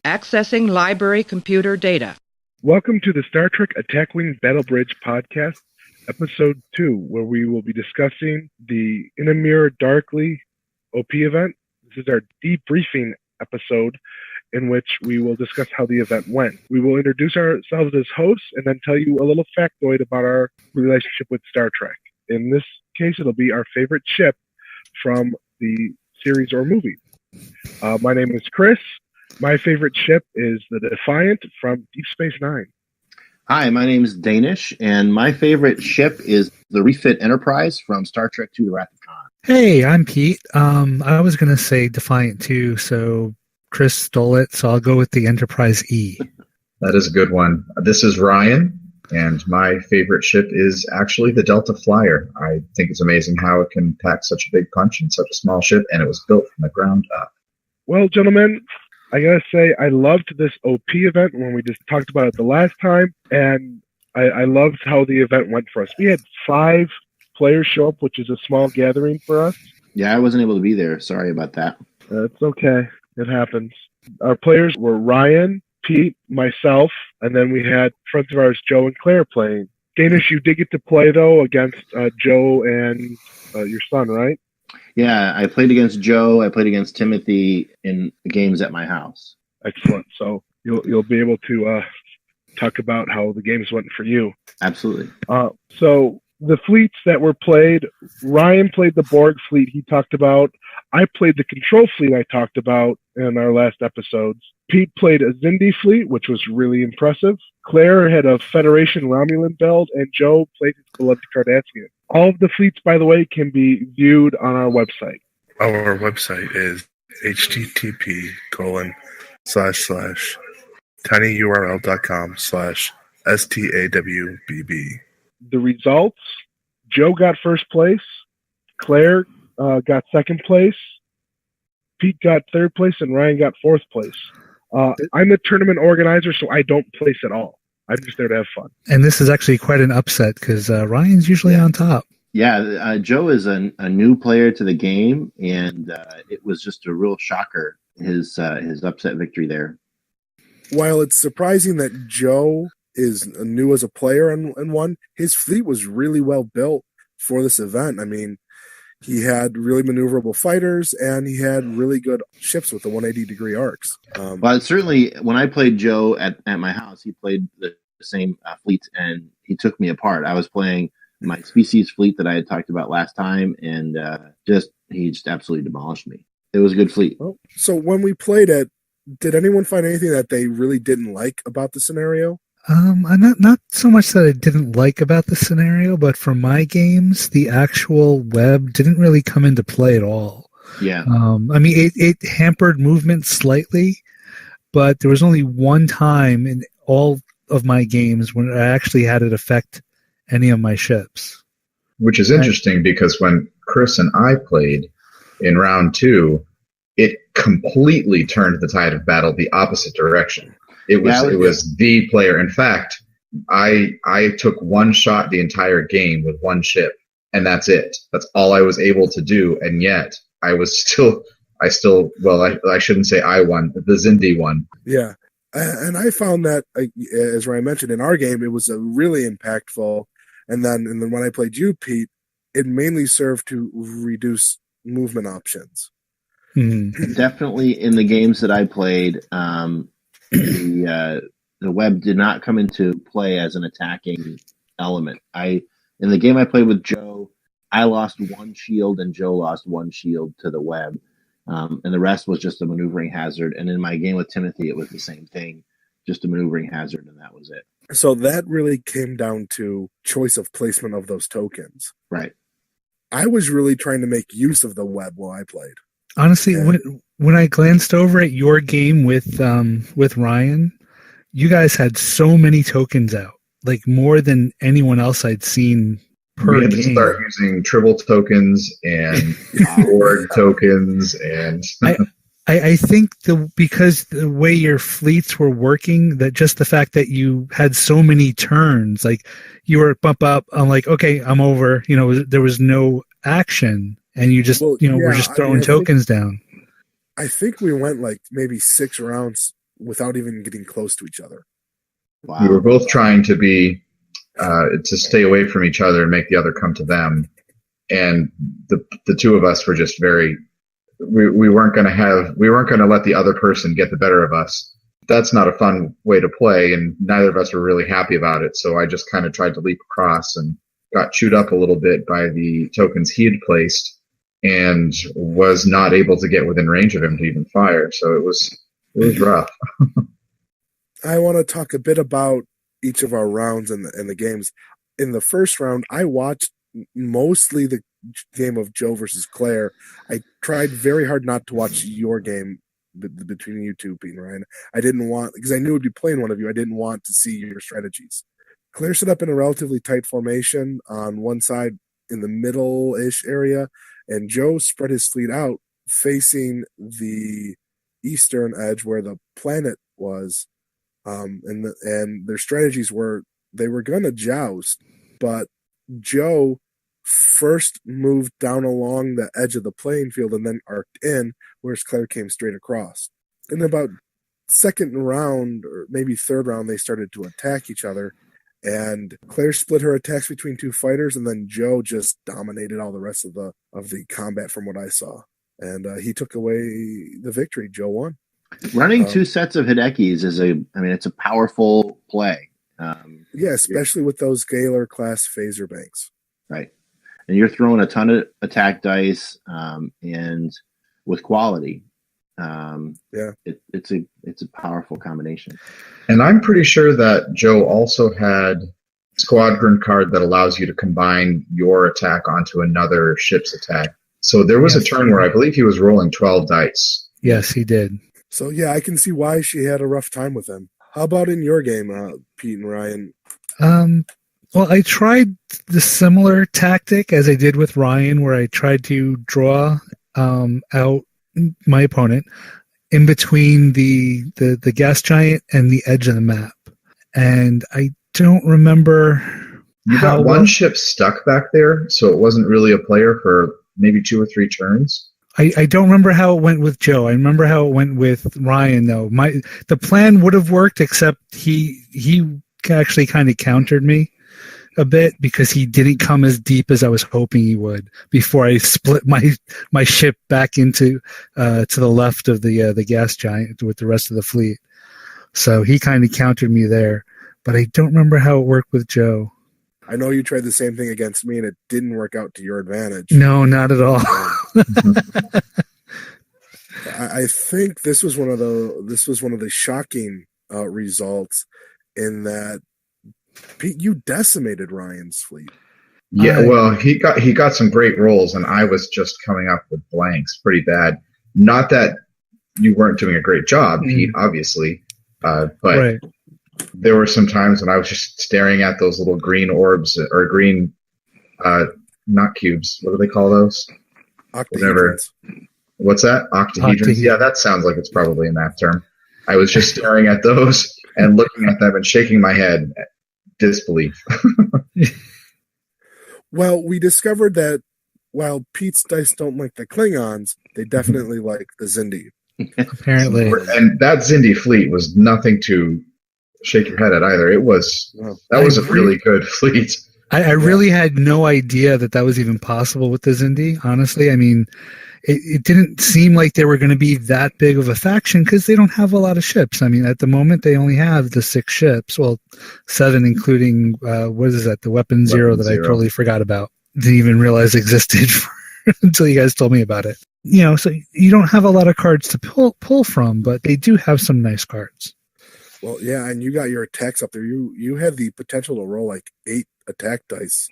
Accessing library computer data. Welcome to the Star Trek Attack Wing Battle Bridge podcast, episode 2, where we will be discussing the In a Mirror Darkly OP event. This is our debriefing episode in which we will discuss how the event went. We will introduce ourselves as hosts and then tell you a little factoid about our relationship with Star Trek. In this case, it'll be our favorite ship from the series or movie. My name is Chris. My favorite ship is the Defiant from Deep Space Nine. Hi, my name is Danish, and my favorite ship is the refit Enterprise from Star Trek II: The Wrath of Khan. Hey, I'm Pete. I was going to say Defiant too, so Chris stole it, so I'll go with the Enterprise E. That is a good one. This is Ryan, and my favorite ship is actually the Delta Flyer. I think it's amazing how it can pack such a big punch in such a small ship, and it was built from the ground up. Well, gentlemen, I gotta say, I loved this OP event when we just talked about it the last time, and I loved how the event went for us. We had 5 players show up, which is a small gathering for us. Yeah, I wasn't able to be there. Sorry about that. It's okay. It happens. Our players were Ryan, Pete, myself, and then we had friends of ours, Joe and Claire, playing. Danish, you did get to play, though, against Joe and your son, right? Yeah, I played against Joe. I played against Timothy in games at my house. Excellent. So you'll be able to talk about how the games went for you. Absolutely. So the fleets that were played, Ryan played the Borg fleet he talked about. I played the Control fleet I talked about in our last episodes. Pete played a Xindi fleet, which was really impressive. Claire had a Federation Romulan build, and Joe played his beloved Cardassian. All of the fleets, by the way, can be viewed on our website. Our website is http://tinyurl.com/STAWBB. The results, Joe got first place. Claire got second place. Pete got third place, and Ryan got fourth place. I'm the tournament organizer, so I don't place at all. I'm just there to have fun. And this is actually quite an upset because Ryan's usually on top. Yeah, Joe is a new player to the game, and it was just a real shocker, his upset victory there. While it's surprising that Joe is new as a player and won, his fleet was really well built for this event. I mean, he had really maneuverable fighters, and he had really good ships with the 180-degree arcs. Well, certainly, when I played Joe at my house, he played the same fleet, and he took me apart. I was playing my species fleet that I had talked about last time, and he just absolutely demolished me. It was a good fleet. Well, so when we played it, did anyone find anything that they really didn't like about the scenario? Not so much that I didn't like about the scenario, but for my games, the actual web didn't really come into play at all. Yeah. I mean, it hampered movement slightly, but there was only one time in all of my games when I actually had it affect any of my ships. Which is interesting because when Chris and I played in round 2, it completely turned the tide of battle the opposite direction. It was the player. In fact, I took one shot the entire game with one ship, and that's it. That's all I was able to do, and yet I shouldn't say I won. The Xindi won. Yeah, and I found that, as Ryan mentioned, in our game, it was a really impactful. And then when I played you, Pete, it mainly served to reduce movement options. Mm-hmm. Definitely in the games that I played, the web did not come into play as an attacking element. In the game I played with Joe, I lost one shield and Joe lost one shield to the web, and the rest was just a maneuvering hazard. And in my game with Timothy, it was the same thing, just a maneuvering hazard, and that was it. So that really came down to choice of placement of those tokens. Right. I was really trying to make use of the web while I played. Honestly, when I glanced over at your game with Ryan, you guys had so many tokens out, like more than anyone else I'd seen per We had game. to start using Tribble tokens and Borg tokens, and I think because the way your fleets were working, that just the fact that you had so many turns, like you were bump up, I'm like, okay, I'm over. There was no action, and you just, we're just throwing tokens down. I think we went like maybe 6 rounds without even getting close to each other. Wow. We were both trying to be to stay away from each other and make the other come to them, and the two of us were just very. We weren't going to let the other person get the better of us. That's not a fun way to play, and neither of us were really happy about it. So I just kind of tried to leap across and got chewed up a little bit by the tokens he had placed, and was not able to get within range of him to even fire. So it was rough. I want to talk a bit about each of our rounds and the games. In the first round, I watched mostly the game of Joe versus Claire. I tried very hard not to watch your game between you two, Pete and Ryan. I didn't want, because I knew I'd be playing one of you, I didn't want to see your strategies. Claire set up in a relatively tight formation on one side in the middle-ish area, and Joe spread his fleet out facing the eastern edge where the planet was. And their strategies were, they were going to joust, but Joe first moved down along the edge of the playing field and then arced in, whereas Claire came straight across. In about second round, or maybe third round, they started to attack each other, and Claire split her attacks between two fighters, and then Joe just dominated all the rest of the combat from what I saw. And he took away the victory. Joe won. Running two sets of Hidekis it's a powerful play. Yeah, especially with those Galar class phaser banks. Right. And you're throwing a ton of attack dice, and with quality. It's a powerful combination. And I'm pretty sure that Joe also had squadron card that allows you to combine your attack onto another ship's attack. So there was a turn where I believe he was rolling 12 dice. Yes, he did. So yeah, I can see why she had a rough time with him. How about in your game, Pete and Ryan? Well, I tried the similar tactic as I did with Ryan, where I tried to draw out my opponent in between the gas giant and the edge of the map. And I don't remember. You got one ship stuck back there, so it wasn't really a player for maybe 2 or 3 turns. I don't remember how it went with Joe. I remember how it went with Ryan, though. The plan would have worked, except he actually kind of countered me a bit because he didn't come as deep as I was hoping he would before I split my ship back into to the left of the gas giant with the rest of the fleet. So he kind of countered me there, but I don't remember how it worked with Joe. I know you tried the same thing against me, and it didn't work out to your advantage. No, not at all. I think this was one of the shocking results in that Pete, you decimated Ryan's fleet. Yeah, well, he got some great rolls, and I was just coming up with blanks pretty bad. Not that you weren't doing a great job, Pete, obviously, but. Right. There were some times when I was just staring at those little green orbs or green, not cubes. What do they call those? Octahedrons. What's that? Octahedrons. Yeah, that sounds like it's probably a math term. I was just staring at those and looking at them and shaking my head, disbelief. Well, we discovered that while Pete's dice don't like the Klingons, they definitely like the Xindi. Apparently. And that Xindi fleet was nothing to shake your head at either. That was a really good fleet. I really had no idea that was even possible with the Xindi, honestly. I mean, it didn't seem like they were going to be that big of a faction because they don't have a lot of ships. I mean, at the moment, they only have the 6 ships. Well, 7, including, what is that, the Weapon Zero that I totally forgot about. Didn't even realize existed until you guys told me about it. You know, so you don't have a lot of cards to pull from, but they do have some nice cards. Well, yeah, and you got your attacks up there. You had the potential to roll like 8 attack dice,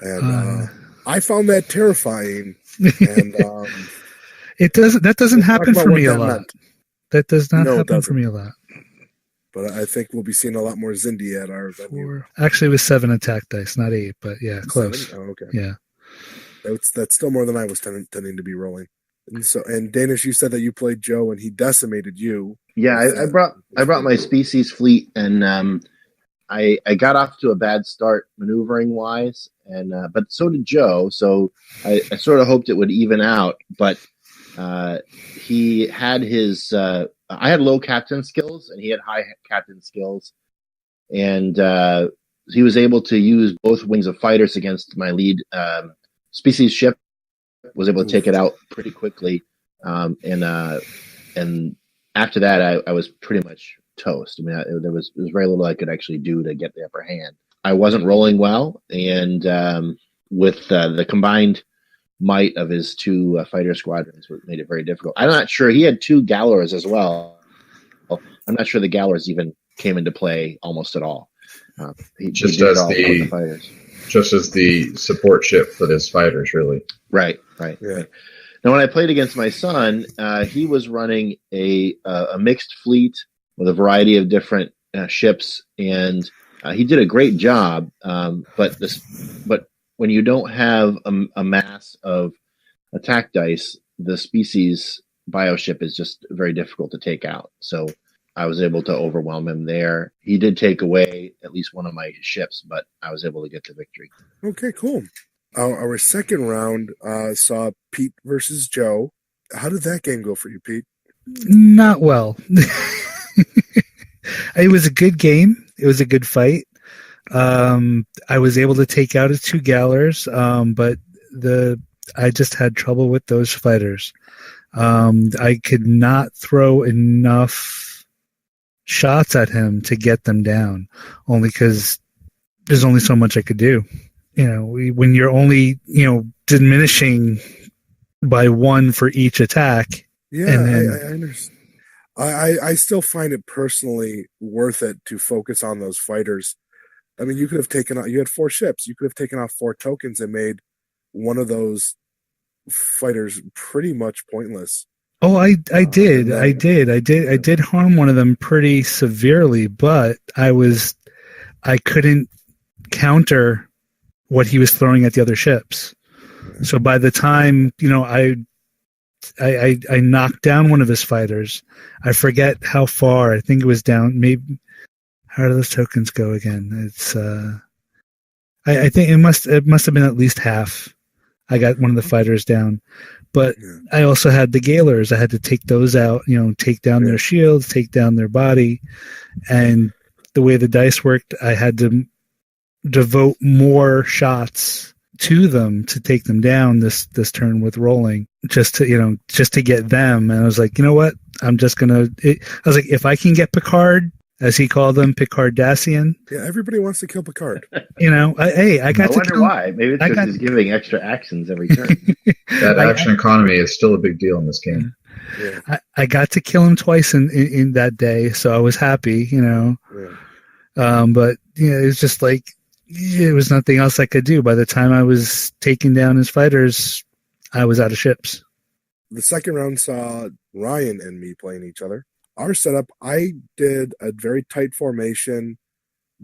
and I found that terrifying. And that doesn't happen for me a lot. That does not happen for me a lot. But I think we'll be seeing a lot more Xindi at our venue. Actually, it was 7 attack dice, not 8, but yeah, close. 7? Oh, okay. Yeah, that's still more than I was tending to be rolling. And Danish, you said that you played Joe and he decimated you. Yeah, I brought my species fleet, and I got off to a bad start maneuvering wise, and but so did Joe. So I sort of hoped it would even out, but he had his. I had low captain skills, and he had high captain skills, and he was able to use both wings of fighters against my lead species ship. Was able to take it out pretty quickly, and after that, I was pretty much toast. I mean, there was very little I could actually do to get the upper hand. I wasn't rolling well, and with the combined might of his two fighter squadrons, made it very difficult. I'm not sure he had two Gallows as well. I'm not sure the Gallows even came into play almost at all. Just as the fighters. Just as the support ship for his fighters, really. Right. Yeah. Now, when I played against my son, he was running a mixed fleet with a variety of different ships, and he did a great job. But when you don't have a mass of attack dice, the species bioship is just very difficult to take out. So I was able to overwhelm him there. He did take away at least one of my ships, but I was able to get the victory. Okay, cool. Our second round saw Pete versus Joe. How did that game go for you, Pete? Not well. It was a good game. It was a good fight. I was able to take out his two Gallers, but I just had trouble with those fighters. I could not throw enough shots at him to get them down, only because there's only so much I could do. When you're only, diminishing by one for each attack. Yeah, I understand. I still find it personally worth it to focus on those fighters. I mean, you had 4 ships. You could have taken off 4 tokens and made one of those fighters pretty much pointless. Oh, I did harm one of them pretty severely, but I couldn't counter what he was throwing at the other ships. So by the time, I knocked down one of his fighters. I forget how far. I think it was down. Maybe how do those tokens go again? It's I think it must have been at least half. I got one of the fighters down, but I also had the Galers. I had to take those out. Take down their shields, take down their body, and the way the dice worked, I had to devote more shots to them to take them down this turn with rolling, just to get them. And I was like, you know what? I'm just gonna. I was like, if I can get Picard, as he called them, Picardassian. Yeah, everybody wants to kill Picard. I wonder why. Maybe it's because he's giving extra actions every turn. That action economy is still a big deal in this game. Yeah. I got to kill him twice in that day, so I was happy. Yeah. But it was just like it was nothing else I could do. By the time I was taking down his fighters, I was out of ships. The second round saw Ryan and me playing each other. Our setup, I did a very tight formation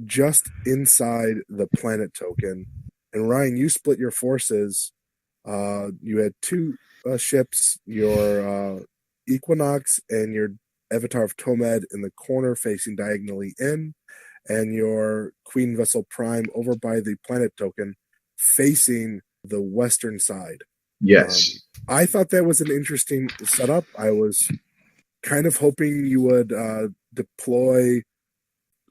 just inside the planet token. And Ryan, you split your forces. You had 2 ships, your Equinox and your Avatar of Tomed in the corner facing diagonally in, and your Queen Vessel Prime over by the planet token facing the western side. Yes. I thought that was an interesting setup. I was kind of hoping you would deploy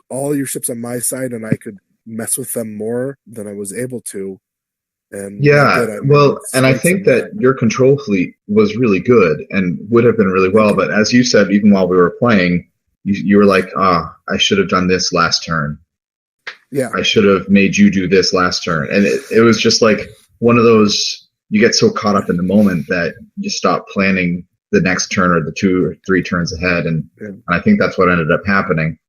all your ships on my side and I could mess with them more than I was able to. And I think that your control fleet was really good and would have been really well. But as you said, even while we were playing, you were like, I should have done this last turn. Yeah. I should have made you do this last turn. And it was just like one of those, you get so caught up in the moment that you stop planning the next turn or the 2 or 3 turns ahead. And I think that's what ended up happening.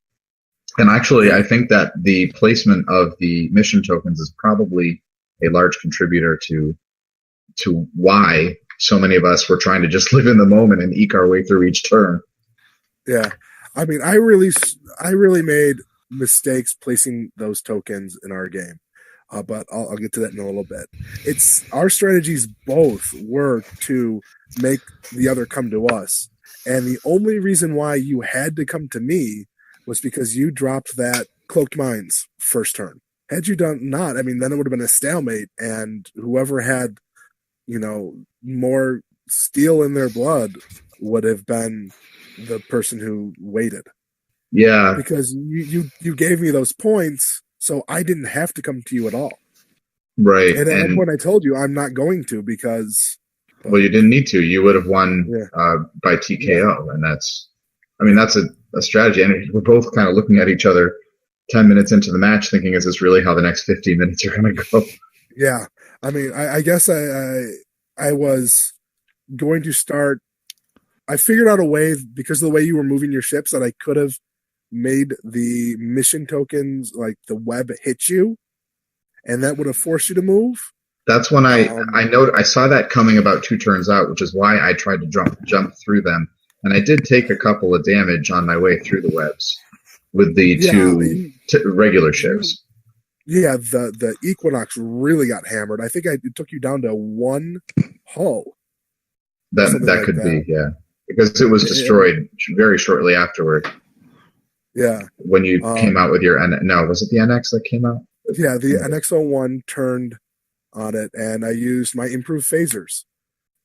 And actually, I think that the placement of the mission tokens is probably a large contributor to why so many of us were trying to just live in the moment and eke our way through each turn. Yeah. I mean, I really made mistakes placing those tokens in our game. But I'll get to that in a little bit. Our strategies both were to make the other come to us. And the only reason why you had to come to me was because you dropped that Cloaked Mines first turn. Had you done not, I mean, then it would have been a stalemate, and whoever had, more steel in their blood would have been the person who waited. Yeah. Because you gave me those points, so I didn't have to come to you at all. Right. And at that point, I told you I'm not going to because. Well, you didn't need to. You would have won by TKO, and that's a strategy. And we're both kind of looking at each other 10 minutes into the match, thinking, "Is this really how the next 15 minutes are going to go?" Yeah, I mean, I guess I was going to start. I figured out a way because of the way you were moving your ships that I could have made the mission tokens like the web hit you, and that would have forced you to move. That's when I saw that coming about 2 turns out, which is why I tried to jump through them, and I did take a couple of damage on my way through the webs with the two regular ships. Yeah, the Equinox really got hammered. I think it took you down to 1 hull. That could be, yeah, because it was destroyed very shortly afterward. Yeah, when you came out with your was it the NX that came out? Yeah, the NX-01 turned on it, and I used my improved phasers,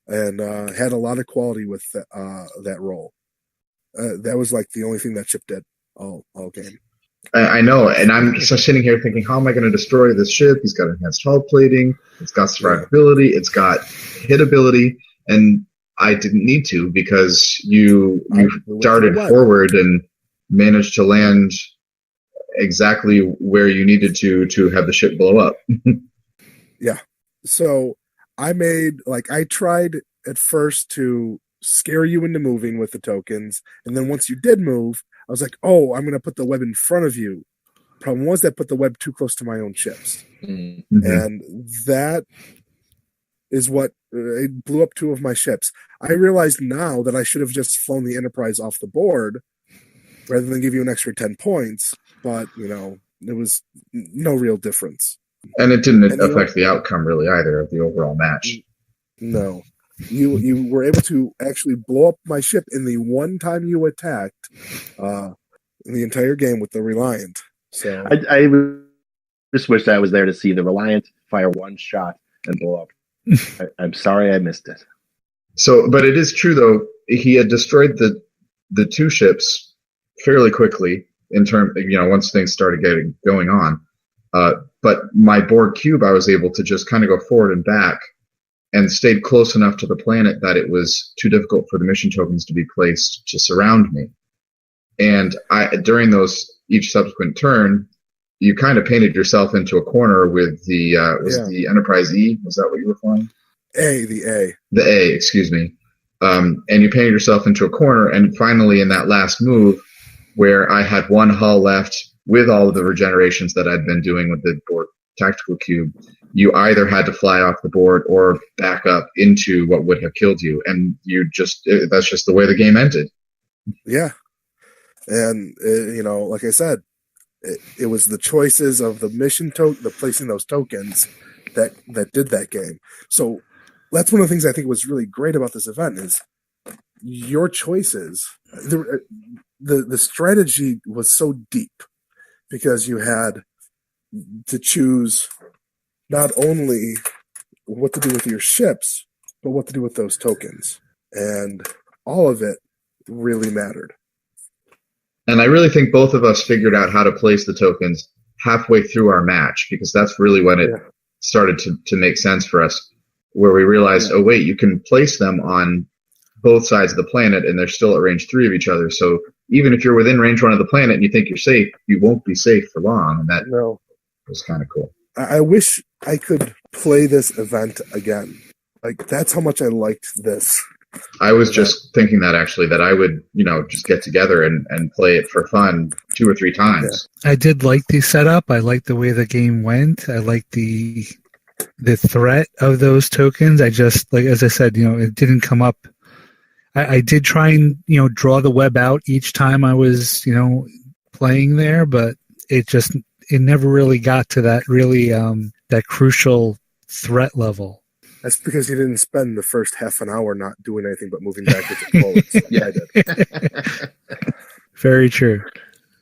and had a lot of quality with that roll. That was like the only thing that ship did all game. I know, and I'm just sitting here thinking, how am I going to destroy this ship? He's got enhanced hull plating, it's got survivability, it's got hitability, and I didn't need to because you darted forward and managed to land exactly where you needed to have the ship blow up. Yeah. So I tried at first to scare you into moving with the tokens, and then once you did move, I was like, oh, I'm going to put the web in front of you. Problem was that put the web too close to my own ships. Mm-hmm. And that is what it blew up 2 of my ships. I realized now that I should have just flown the Enterprise off the board rather than give you an extra 10 points. But, there was no real difference. And it didn't affect the outcome really either of the overall match. No. You were able to actually blow up my ship in the one time you attacked in the entire game with the Reliant. So I just wish I was there to see the Reliant fire 1 shot and blow up. I'm sorry I missed it. So, but it is true though. He had destroyed the 2 ships fairly quickly in once things started going on. But my Borg cube, I was able to just kind of go forward and back, and stayed close enough to the planet that it was too difficult for the mission tokens to be placed to surround me. And during each subsequent turn, you kind of painted yourself into a corner with the Enterprise E. Was that what you were flying? The A, excuse me. And you painted yourself into a corner, and finally in that last move, where I had 1 hull left with all of the regenerations that I'd been doing with the Borg tactical cube, you either had to fly off the board or back up into what would have killed you, and that's just the way the game ended. Yeah. And like I said, it was the choices of the mission the placing those tokens that did that game. So that's one of the things I think was really great about this event is your choices. The strategy was so deep because you had to choose not only what to do with your ships, but what to do with those tokens. And all of it really mattered. And I really think both of us figured out how to place the tokens halfway through our match, because that's really when it started to make sense for us, where we realized, oh, wait, you can place them on both sides of the planet, and they're still at range 3 of each other. So even if you're within range 1 of the planet and you think you're safe, you won't be safe for long. And that was kind of cool. I wish I could play this event again. Like, that's how much I liked this. I was just thinking that actually, that I would, just get together and play it for fun 2 or 3 times. Yeah. I did like the setup. I liked the way the game went. I liked the threat of those tokens. I just, like, as I said, it didn't come up. I did try and, draw the web out each time I was, playing there, but it never really got to that really, that crucial threat level. That's because you didn't spend the first half an hour not doing anything but moving backwards and forwards. Yeah, I did. Very true.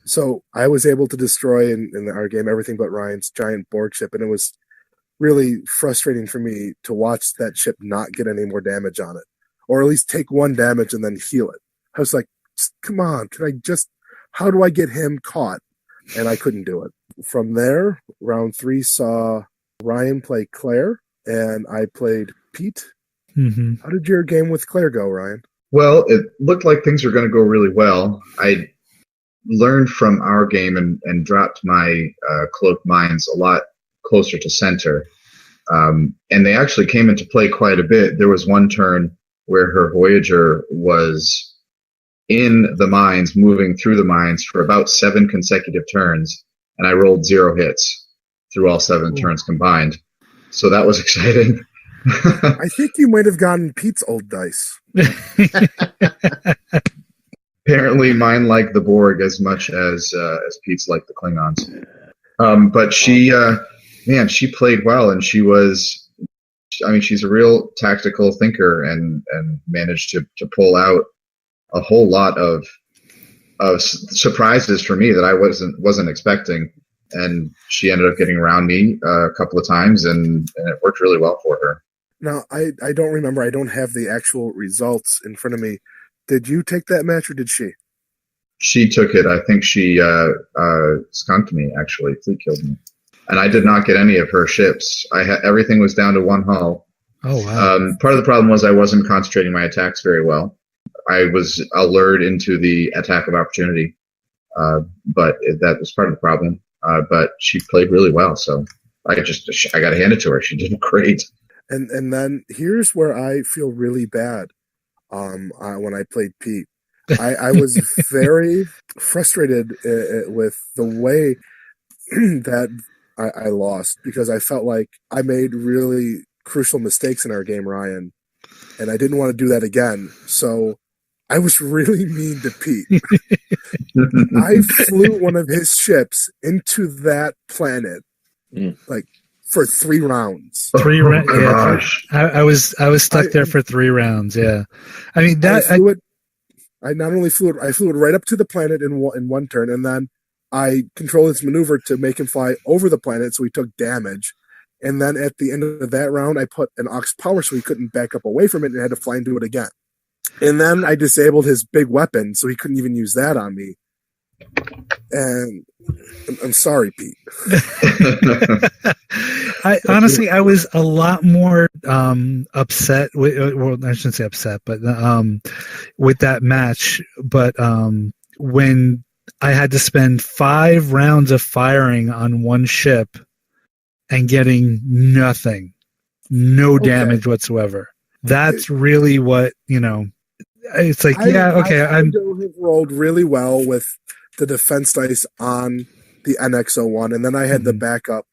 So I was able to destroy in our game everything but Ryan's giant Borg ship, and it was really frustrating for me to watch that ship not get any more damage on it. or at least take 1 damage and then heal it. I was like, come on, how do I get him caught? And I couldn't do it. From there, round 3 saw Ryan play Claire, and I played Pete. Mm-hmm. How did your game with Claire go, Ryan? Well, it looked like things were going to go really well. I learned from our game and dropped my cloaked mines a lot closer to center. And they actually came into play quite a bit. There was one turn where her Voyager was in the mines, moving through the mines for about 7 consecutive turns, and I rolled 0 hits through all 7 turns combined. So that was exciting. I think you might have gotten Pete's old dice. Apparently, mine like the Borg as much as Pete's like the Klingons. But she played well, and she's a real tactical thinker, and managed to pull out a whole lot of surprises for me that I wasn't expecting. And she ended up getting around me a couple of times, and it worked really well for her. Now, I don't remember. I don't have the actual results in front of me. Did you take that match, or did she? She took it. I think she skunked me, actually. Fleet killed me. And I did not get any of her ships. Everything was down to 1 hull. Oh, wow. Part of the problem was I wasn't concentrating my attacks very well. I was allured into the attack of opportunity, but that was part of the problem. But she played really well, so I got to hand it to her. She did great. And then here's where I feel really bad. When I played Pete, I was very frustrated with the way that I lost, because I felt like I made really crucial mistakes in our game, Ryan, and I didn't want to do that again. So I was really mean to Pete. I flew one of his ships into that planet, like for 3 rounds. 3 rounds. Yeah, I was stuck there for 3 rounds. Yeah, I mean that. I not only flew it, I flew it right up to the planet in 1 turn, and then I controlled its maneuver to make him fly over the planet, so he took damage. And then at the end of that round, I put an aux power so he couldn't back up away from it and had to fly into it again. And then I disabled his big weapon, so he couldn't even use that on me. And I'm sorry, Pete. I was a lot more upset with, well, I shouldn't say upset, but with that match. But when I had to spend 5 rounds of firing on 1 ship and getting nothing, no damage whatsoever. That's really what, it's like, I rolled really well with the defense dice on the NX-01, and then I had the backup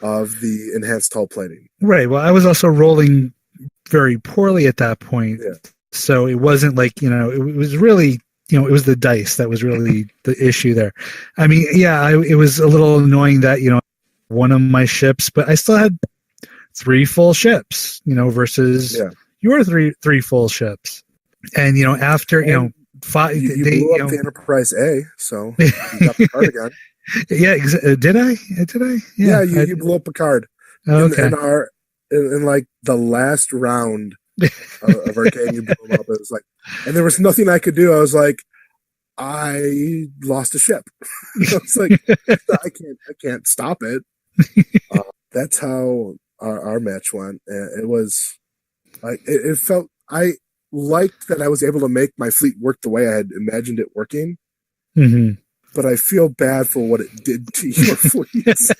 of the enhanced hull plating. Right. Well, I was also rolling very poorly at that point. Yeah. So it wasn't like, it was really, it was the dice that was really the issue there. I mean, it was a little annoying that, one of my ships, but I still had 3 full ships, versus your three full ships. And, after, and 5, you blew up the Enterprise A, so you got the card again. Yeah, did I? Yeah, you blew up a card. Okay. In like the last round of our game, you blew them up. It was like, and there was nothing I could do. I was like, I lost a ship. I was like, I can't stop it. That's how our match went. It was like it felt. I liked that I was able to make my fleet work the way I had imagined it working. Mm-hmm. But I feel bad for what it did to your fleets.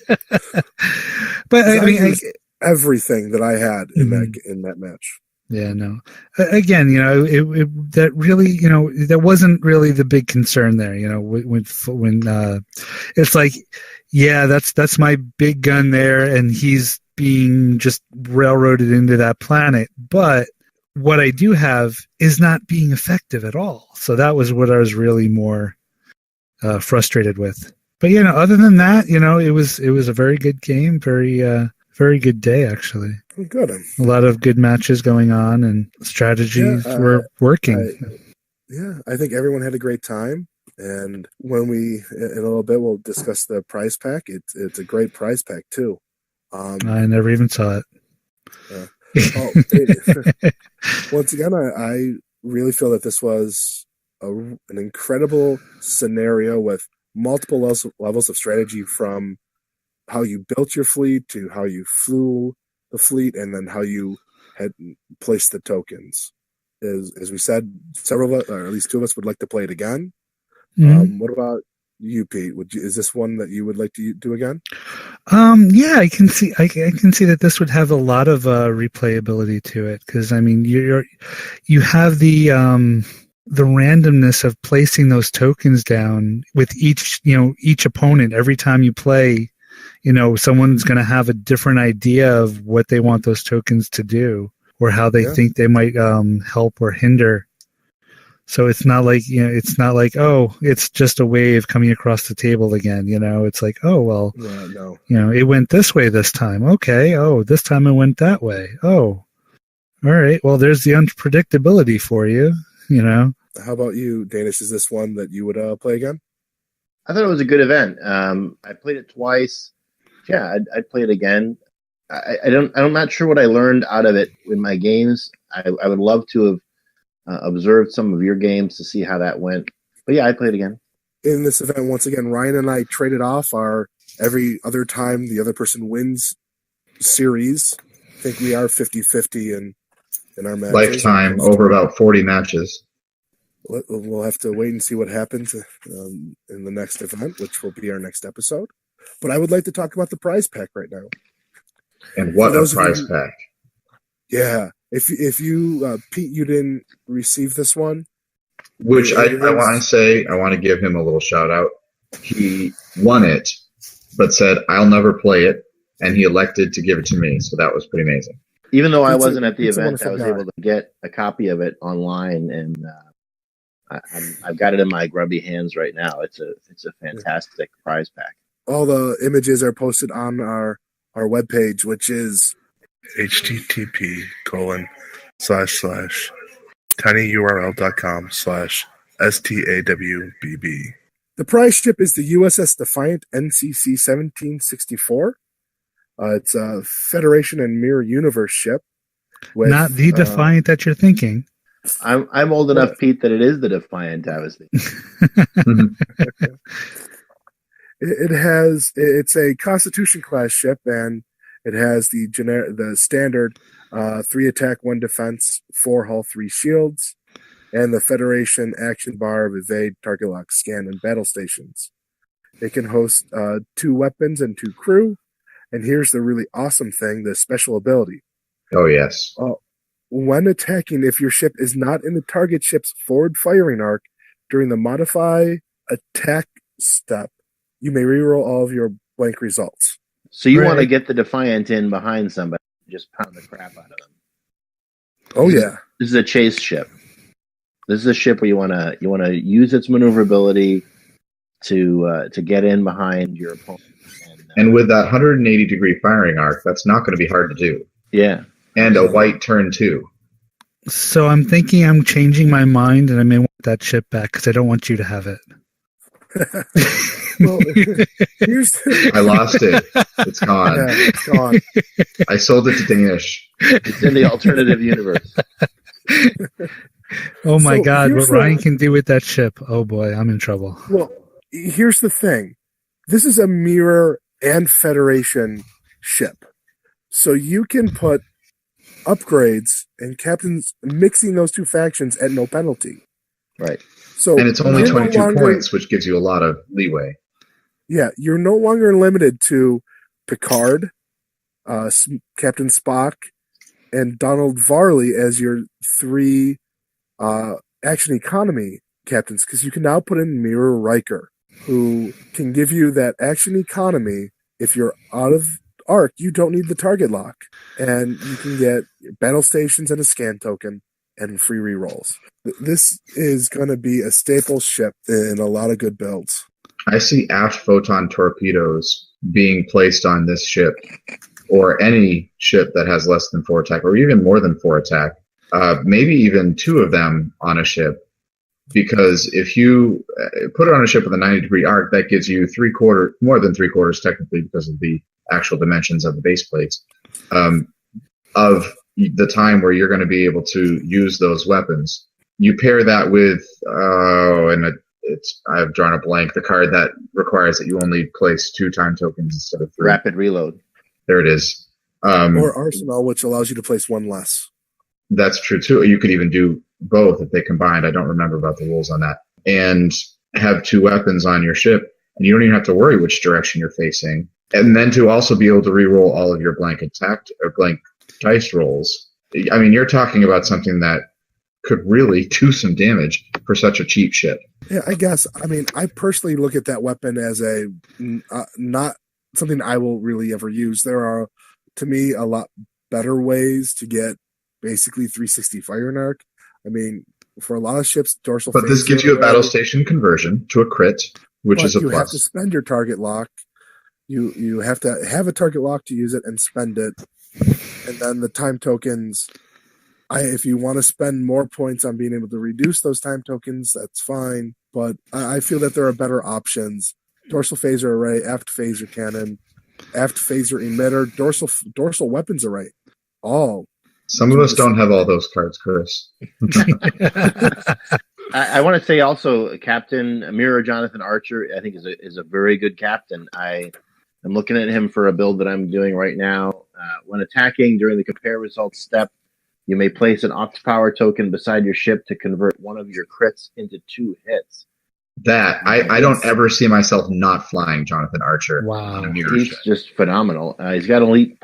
But I mean, everything that I had in that match. Yeah, no. Again, that really, that wasn't really the big concern there. When it's like, that's my big gun there, and he's being just railroaded into that planet. But what I do have is not being effective at all. So that was what I was really more frustrated with. But other than that, it was a very good game, very good day actually. Good. A lot of good matches going on, and strategies were working. I think everyone had a great time. And when in a little bit, we'll discuss the prize pack. It's a great prize pack too. I never even saw it. Once again, I really feel that this was an incredible scenario with multiple levels of strategy, from how you built your fleet to how you flew the fleet, and then how you had placed the tokens. As we said, several of us, or at least two of us, would like to play it again. Mhm. What about you, Pete? Is this one that you would like to do again? Yeah, I can see. I can see that this would have a lot of replayability to it, because I mean, you have the randomness of placing those tokens down with each opponent. Every time you play, someone's going to have a different idea of what they want those tokens to do, or how they think they might help or hinder. So it's not like, oh, it's just a wave coming across the table again. It's like, oh, well, no. It went this way this time. Okay. Oh, this time it went that way. Oh, all right. Well, there's the unpredictability for you, How about you, Danish? Is this one that you would play again? I thought it was a good event. I played it twice. Yeah, I'd play it again. I'm not sure what I learned out of it in my games. I would love to have observed some of your games to see how that went. But yeah, I'd play it again. In this event, once again, Ryan and I traded off our every other time the other person wins series. I think we are 50-50 in our matches. Lifetime, over about 40 matches. We'll have to wait and see what happens in the next event, which will be our next episode. But I would like to talk about the prize pack right now. And what a prize pack. Yeah. If you, Pete, you didn't receive this one. Which I want to give him a little shout out. He won it, but said, I'll never play it. And he elected to give it to me. So that was pretty amazing. Even though I wasn't at the event, I was able to get a copy of it online, and I've got it in my grubby hands right now. It's a fantastic prize pack. All the images are posted on our webpage, which is http://tinyurl.com/STAWBB. The prize ship is the USS Defiant NCC 1764. It's a Federation and Mirror Universe ship. Not the Defiant that you're thinking. I'm old enough, Pete, that it is the Defiant I was thinking. It's a Constitution class ship, and it has the standard 3 attack, 1 defense, 4 hull, 3 shields, and the Federation action bar of evade, target lock, scan, and battle stations. It can host 2 weapons and 2 crew, and here's the really awesome thing: the special ability. Oh yes. When attacking, if your ship is not in the target ship's forward firing arc during the modify attack step, you may reroll all of your blank results. So you want to get the Defiant in behind somebody, just pound the crap out of them. Oh yeah. This is a chase ship. This is a ship where you want to use its maneuverability to get in behind your opponent. And with that 180-degree firing arc, that's not going to be hard to do. Yeah. And a white turn too. So I'm thinking I'm changing my mind, and I may want that ship back because I don't want you to have it. Well, I lost it. It's gone. Yeah, it's gone. I sold it to Danish. It's in the alternative universe. Oh my God, what Ryan can do with that ship. Oh boy, I'm in trouble. Well, here's the thing. This is a Mirror and Federation ship. So you can put upgrades and captains mixing those two factions at no penalty. Right. So and it's only 22 points, which gives you a lot of leeway. Yeah, you're no longer limited to Picard, Captain Spock, and Donald Varley as your 3 action economy captains, because you can now put in Mirror Riker, who can give you that action economy. If you're out of arc, you don't need the target lock, and you can get battle stations and a scan token and free rerolls. This is going to be a staple ship in a lot of good builds. I see aft photon torpedoes being placed on this ship, or any ship that has less than 4 attack, or even more than 4 attack. Maybe even 2 of them on a ship, because if you put it on a ship with a 90-degree arc, that gives you more than 3/4 technically, because of the actual dimensions of the base plates, of the time where you're going to be able to use those weapons. You pair that with I've drawn a blank. The card that requires that you only place 2 time tokens instead of 3. Rapid reload. There it is. Or Arsenal, which allows you to place 1 less. That's true too. You could even do both if they combined. I don't remember about the rules on that. And have 2 weapons on your ship, and you don't even have to worry which direction you're facing. And then to also be able to re-roll all of your blank attack or blank dice rolls. I mean, you're talking about something that could really do some damage for such a cheap ship. Yeah, I guess. I mean, I personally look at that weapon as a not something I will really ever use. There are, to me, a lot better ways to get basically 360 fire and arc. I mean, for a lot of ships, dorsal. But this gives you a battle station conversion to a crit, which is a plus. You have to spend your target lock. You have to have a target lock to use it and spend it. And then the time tokens, if you want to spend more points on being able to reduce those time tokens, that's fine. But I feel that there are better options. Dorsal phaser array, aft phaser cannon, aft phaser emitter, dorsal weapons array. Some of us don't have all those cards, Chris. I want to say also, Captain Mirror Jonathan Archer, I think is a very good captain. I'm looking at him for a build that I'm doing right now. When attacking during the compare results step, you may place an Octopower token beside your ship to convert one of your crits into 2 hits. I don't ever see myself not flying Jonathan Archer. Wow, he's just phenomenal. He's got elite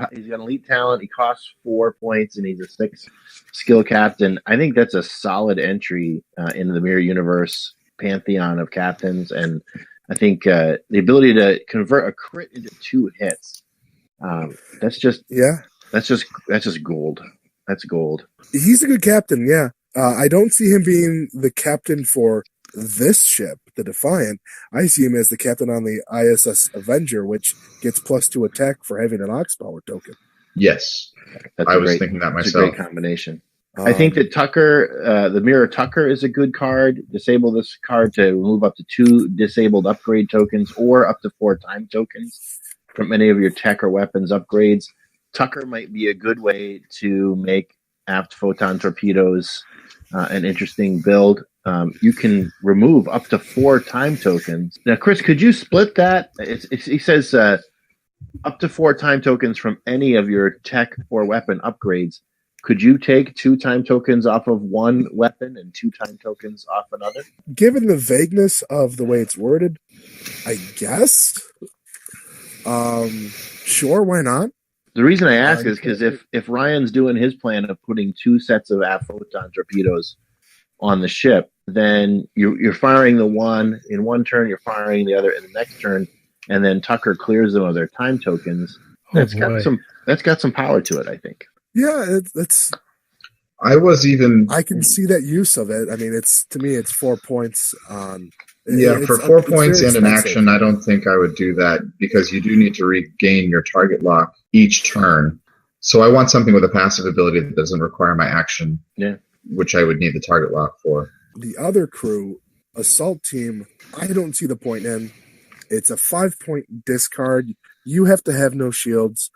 talent. He costs 4 points, and he's a 6 skill captain. I think that's a solid entry into the Mirror Universe pantheon of captains, and I think the ability to convert a crit into 2 hits. That's just gold. That's gold. He's a good captain. Yeah, I don't see him being the captain for this ship, the Defiant. I see him as the captain on the ISS Avenger, which gets +2 attack for having an Oxpower token. Yes, I was thinking that myself. It's a great combination. I think that Tucker, the Mirror Tucker, is a good card. Disable this card to remove up to 2 disabled upgrade tokens or up to 4 time tokens from any of your tech or weapons upgrades. Tucker might be a good way to make aft photon torpedoes an interesting build. You can remove up to 4 time tokens. Now, Chris, could you split that? He says up to 4 time tokens from any of your tech or weapon upgrades. Could you take 2 time tokens off of one weapon and 2 time tokens off another? Given the vagueness of the way it's worded, I guess. Sure, why not? The reason I ask is because if Ryan's doing his plan of putting 2 sets of aft photon torpedoes on the ship, then you're firing the one in one turn, you're firing the other in the next turn, and then Tucker clears them of their time tokens. That's got some power to it, I think. Yeah, that's. I can see that use of it. I mean, to me, it's 4 points on. For 4 points and an action, I don't think I would do that because you do need to regain your target lock each turn. So I want something with a passive ability that doesn't require my action, which I would need the target lock for. The other crew, Assault Team, I don't see the point in. It's a 5-point discard. You have to have no shields.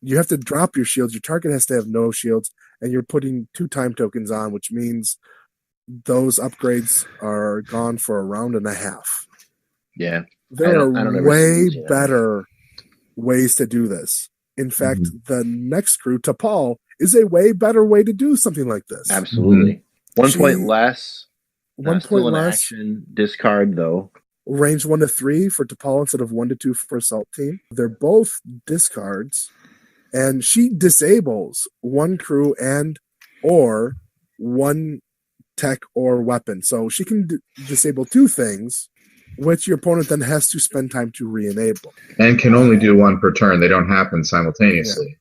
You have to drop your shields. Your target has to have no shields, and you're putting 2 time tokens on, which means those upgrades are gone for a round and a half. Yeah. There are way better ways to do this. In fact, the next crew, T'Pol, is a way better way to do something like this. Absolutely. 1 point less. 1 point less. Action discard, though. Range 1 to 3 for T'Pol instead of 1 to 2 for Assault Team. They're both discards. And she disables 1 crew and or 1 tech or weapon. So she can disable 2 things, which your opponent then has to spend time to re-enable. And can only do 1 per turn. They don't happen simultaneously.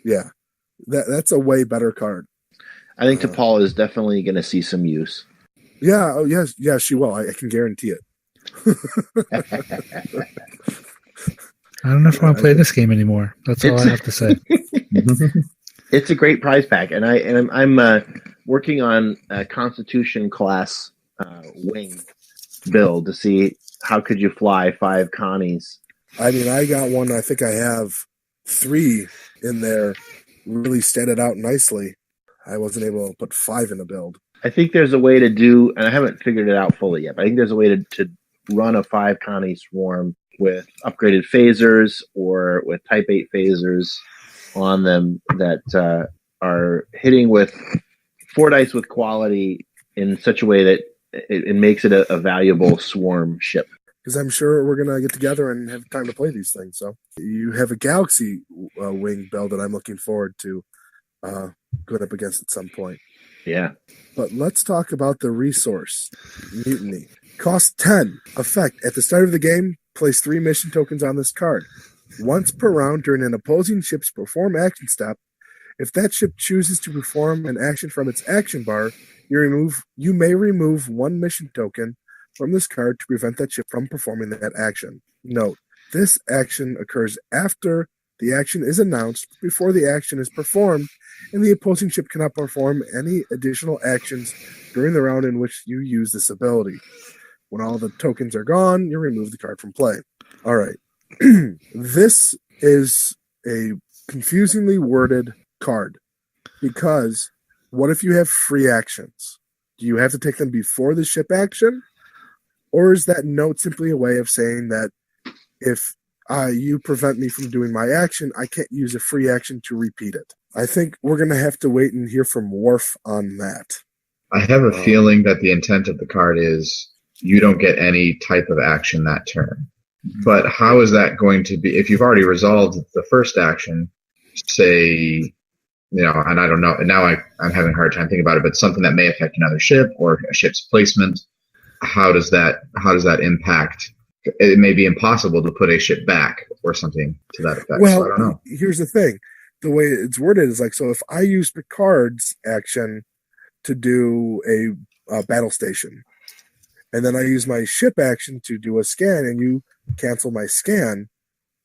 Yeah. That's a way better card. I think T'Pol is definitely going to see some use. Yeah. Oh, yes. Yeah, she will. I can guarantee it. I don't know if I want to play this game anymore. That's all I have to say. It's a great prize pack, and I'm working on a Constitution class wing build to see how could you fly 5 Connies. I mean, I got one. I think I have 3 in there really statted out nicely. I wasn't able to put 5 in a build. I think there's a way to do, and I haven't figured it out fully yet, but I think there's a way to run a 5 Connie swarm with upgraded phasers or with Type 8 phasers on them that are hitting with 4 dice with quality in such a way that it makes it a valuable swarm ship. Because I'm sure we're going to get together and have time to play these things. So you have a Galaxy wing build that I'm looking forward to going up against at some point. Yeah. But let's talk about the resource, Mutiny. Cost 10. Effect. At the start of the game, place 3 mission tokens on this card. Once per round during an opposing ship's perform action step, if that ship chooses to perform an action from its action bar, you may remove 1 mission token from this card to prevent that ship from performing that action. Note, this action occurs after the action is announced, before the action is performed, and the opposing ship cannot perform any additional actions during the round in which you use this ability. When all the tokens are gone, you remove the card from play. All right. This is a confusingly worded card, because what if you have free actions? Do you have to take them before the ship action? Or is that note simply a way of saying that if you prevent me from doing my action, I can't use a free action to repeat it? I think we're going to have to wait and hear from Worf on that. I have a feeling that the intent of the card is you don't get any type of action that turn. But how is that going to be, if you've already resolved the first action, say, and I don't know, now I'm having a hard time thinking about it, but something that may affect another ship or a ship's placement, how does that impact? It may be impossible to put a ship back or something to that effect. Well, so I don't know. Here's the thing. The way it's worded is like, so if I use Picard's action to do a battle station, and then I use my ship action to do a scan, and you cancel my scan,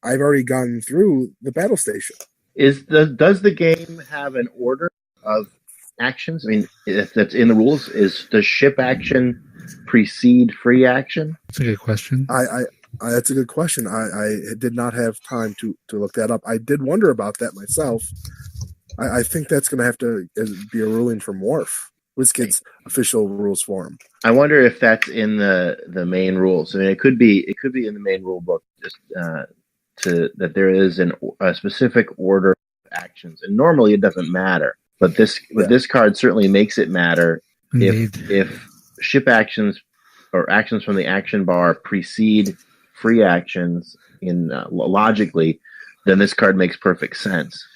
I've already gone through the battle station. Does the game have an order of actions? I mean, if that's in the rules, does ship action precede free action? That's a good question. That's a good question. I did not have time to look that up. I did wonder about that myself. I think that's going to have to be a ruling from Worf, WizKid's official rules form. I wonder if that's in the main rules. I mean, it could be in the main rule book, just that there is a specific order of actions, and normally it doesn't matter. But this card certainly makes it matter. If ship actions or actions from the action bar precede free actions logically, then this card makes perfect sense.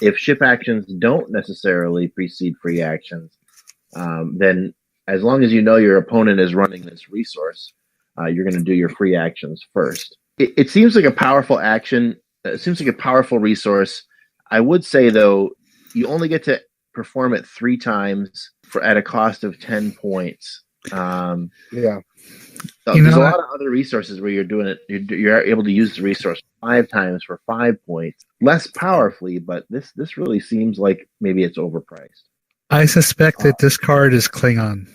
If ship actions don't necessarily precede free actions, then as long as you know your opponent is running this resource, you're going to do your free actions first. It seems like a powerful action. It seems like a powerful resource. I would say, though, you only get to perform it 3 times at a cost of 10 points. There's a lot of other resources where you're doing it. You're able to use the resource 5 times for 5 points, less powerfully. But this really seems like maybe it's overpriced. I suspect that this card is Klingon.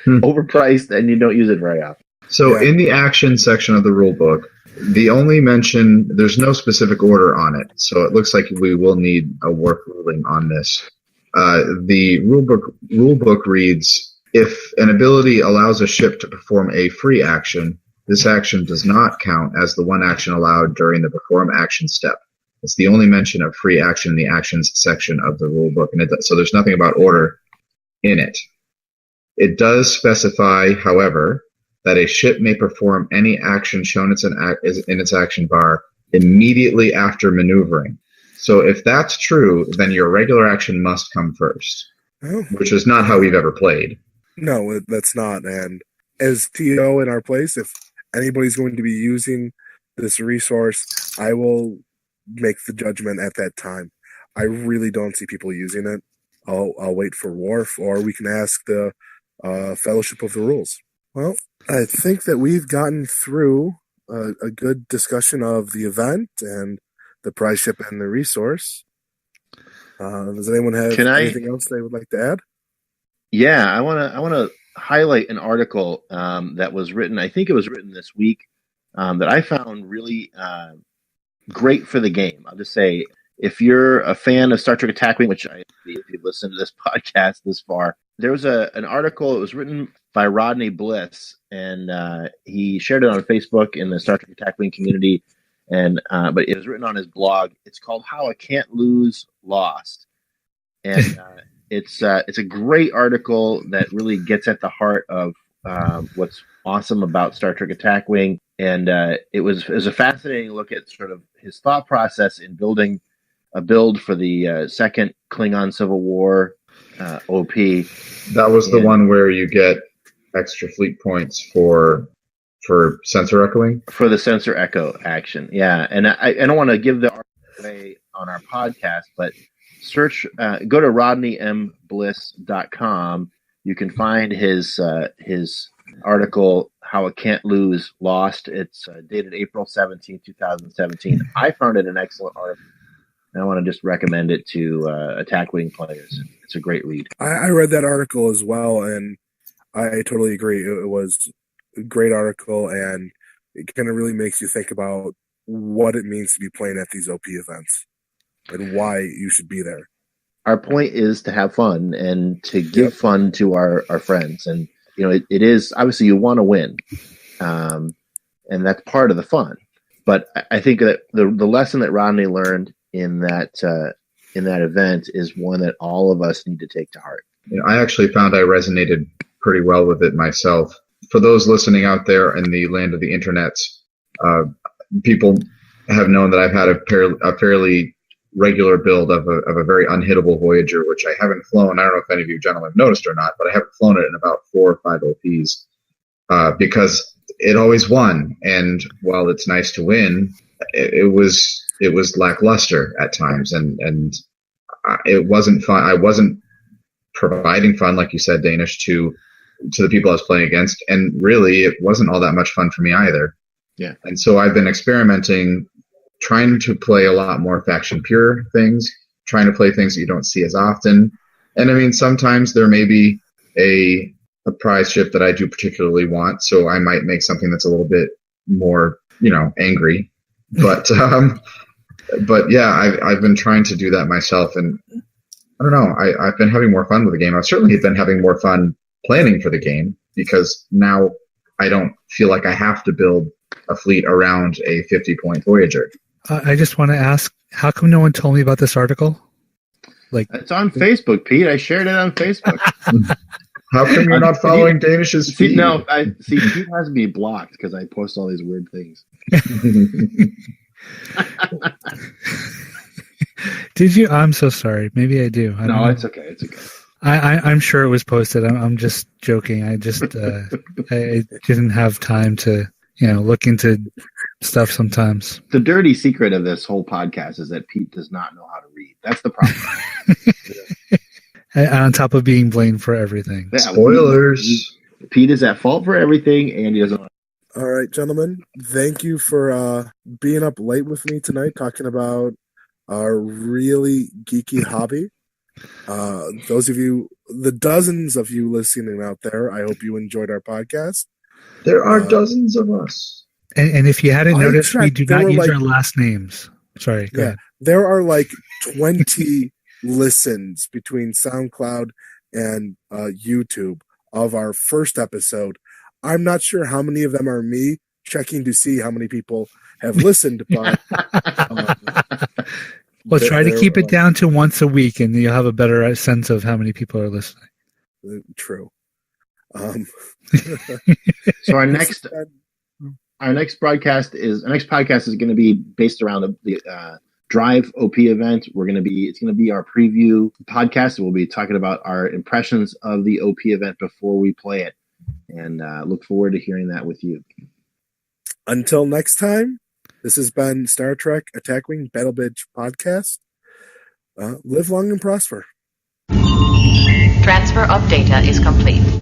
Overpriced, and you don't use it very often. So in the action section of the rule book, the only mention, there's no specific order on it. So it looks like we will need a Worf ruling on this. The rule book reads, if an ability allows a ship to perform a free action, this action does not count as the one action allowed during the perform action step. It's the only mention of free action in the actions section of the rule book. So there's nothing about order in it. It does specify, however, that a ship may perform any action shown in its action bar immediately after maneuvering. So if that's true, then your regular action must come first, which is not how we've ever played. No, that's not. And as TO in our place, if anybody's going to be using this resource, I will make the judgment at that time. I really don't see people using it. I'll wait for Worf, or we can ask the Fellowship of the Rules. Well, I think that we've gotten through a good discussion of the event and the prize ship and the resource. Does anyone have anything else they would like to add? Yeah, I want to highlight an article that was written. I think it was written this week that I found really great for the game. I'll just say, if you're a fan of Star Trek Attack Wing, which if you've listened to this podcast this far, there was an article. It was written by Rodney Bliss, and he shared it on Facebook in the Star Trek Attack Wing community. And but it was written on his blog. It's called "How I Can't Lose Lost," and it's a great article that really gets at the heart of what's awesome about Star Trek Attack Wing. And it was a fascinating look at sort of his thought process in building a build for the second Klingon Civil War OP. That was the one where you get extra fleet points for sensor echoing? For the sensor echo action, yeah. And I don't want to give the article away on our podcast, but go to rodneymbliss.com. You can find his article, How I Can't Lose Lost. It's dated April 17, 2017. I found it an excellent article, and I want to just recommend it to Attack Wing players. It's a great read. I read that article as well, and I totally agree. It was a great article, and it kind of really makes you think about what it means to be playing at these OP events and why you should be there. Our point is to have fun and to give fun to our friends. And, it is, obviously you want to win. And that's part of the fun. But I think that the lesson that Rodney learned in that event is one that all of us need to take to heart. I actually found I resonated pretty well with it myself. For those listening out there in the land of the internets, people have known that I've had a fairly regular build of a very unhittable Voyager, which I haven't flown. I don't know if any of you gentlemen have noticed or not, but I haven't flown it in about 4 or 5 OPs because it always won. And while it's nice to win, it was lackluster at times, and it wasn't fun. I wasn't providing fun, like you said, Danish, to the people I was playing against, and really it wasn't all that much fun for me either. Yeah. And so I've been experimenting, trying to play a lot more faction pure things, trying to play things that you don't see as often. And I mean, sometimes there may be a prize ship that I do particularly want, so I might make something that's a little bit more, angry. But yeah, I've been trying to do that myself, and I don't know, I've been having more fun with the game. I've certainly been having more fun planning for the game, because now I don't feel like I have to build a fleet around a 50-point Voyager. I just want to ask, how come no one told me about this article? It's on Facebook, Pete. I shared it on Facebook. How come you're not following Danish's feed? No, Pete has me blocked because I post all these weird things. Did you? I'm so sorry. Maybe I do. I don't know. It's okay. It's okay. I'm sure it was posted. I'm just joking. I just I didn't have time to look into stuff sometimes. The dirty secret of this whole podcast is that Pete does not know how to read. That's the problem. On top of being blamed for everything. Yeah, spoilers. Pete is at fault for everything, and he doesn't. All right, gentlemen. Thank you for being up late with me tonight, talking about our really geeky hobby. Those of you, the dozens of you listening out there, I hope you enjoyed our podcast. There are dozens of us. And if you hadn't noticed, we do not use our last names. Sorry, go ahead. There are 20 listens between SoundCloud and YouTube of our first episode. I'm not sure how many of them are me checking to see how many people have listened, but well, try to keep it down to once a week, and you'll have a better sense of how many people are listening. True. So our next podcast is going to be based around the Drive OP event. It's going to be our preview podcast. We'll be talking about our impressions of the OP event before we play it, and look forward to hearing that with you. Until next time, this has been Star Trek Attack Wing Battle Bridge podcast. Live long and prosper. Transfer of data is complete.